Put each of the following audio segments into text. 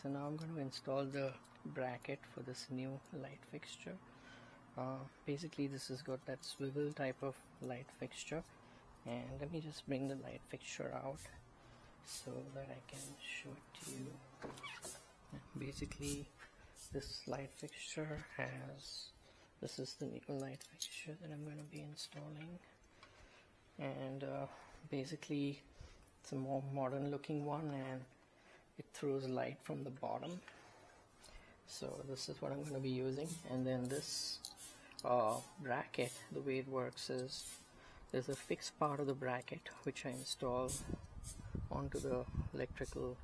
so now I'm going to install the bracket for this new light fixture. Basically this has got that swivel type of light fixture, and let me just bring the light fixture out so that I can show it to you. Basically this light fixture this is the new light fixture that I'm going to be installing, and basically it's a more modern looking one and it throws light from the bottom. So this is what I'm going to be using. And then this bracket, the way it works is there's a fixed part of the bracket which I install onto the electrical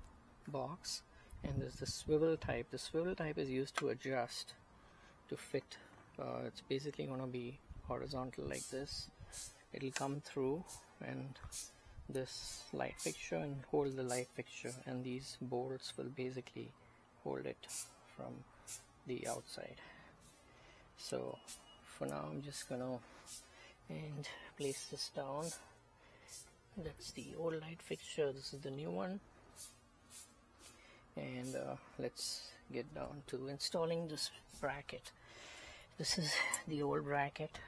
box, and there's the swivel type. The swivel type is used to adjust to fit. It's basically going to be horizontal like this. It'll come through and this light fixture and hold the light fixture, and these bolts will basically hold it from the outside. So for now I'm just gonna place this down. That's the old light fixture, this is the new one, and let's get down to installing this bracket. This is the old bracket,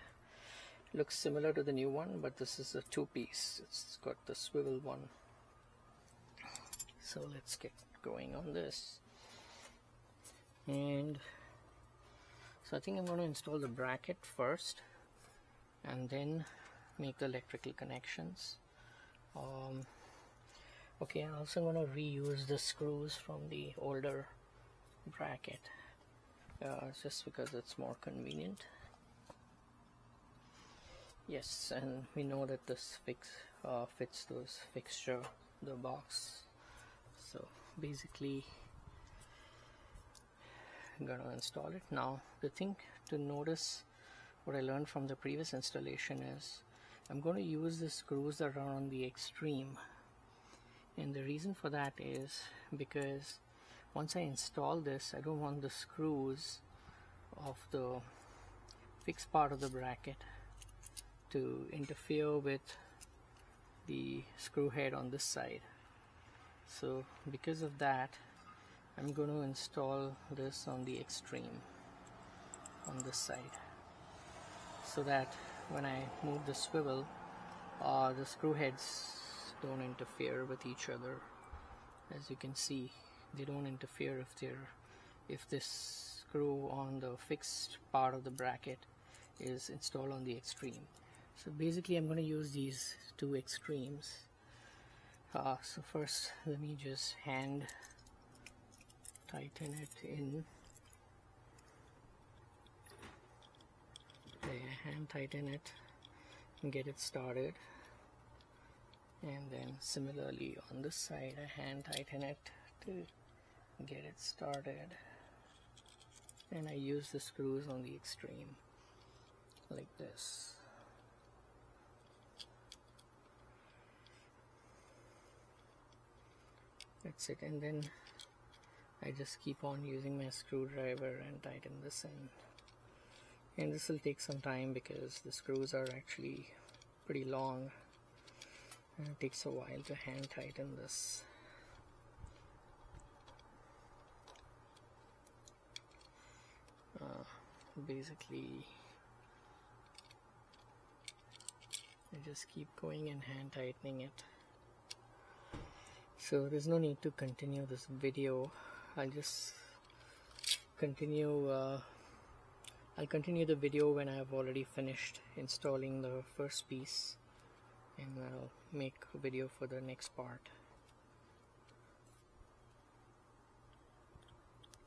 looks similar to the new one, but this is a two-piece. It's got the swivel one. So let's get going on this. And so I think I'm going to install the bracket first and then make the electrical connections. Okay, I'm also going to reuse the screws from the older bracket, just because it's more convenient. Yes, and we know that this fits those fixture, the box. So basically I'm gonna install it now. The thing to notice, what I learned from the previous installation, is I'm going to use the screws that are on the extreme, and the reason for that is because once I install this, I don't want the screws of the fixed part of the bracket to interfere with the screw head on this side. So because of that, I'm going to install this on the extreme on this side, so that when I move the swivel, the screw heads don't interfere with each other. As you can see, they don't interfere if this screw on the fixed part of the bracket is installed on the extreme. So basically I'm going to use these two extremes. So first let me just hand tighten it in. Okay, hand tighten it and get it started, and then similarly on this side I hand tighten it to get it started, and I use the screws on the extreme like this. That's it, and then I just keep on using my screwdriver and tighten this in. And this will take some time because the screws are actually pretty long and it takes a while to hand tighten this. Basically I just keep going and hand tightening it. So there's no need to continue this video. I'll just continue I'll continue the video when I've already finished installing the first piece, and I'll make a video for the next part.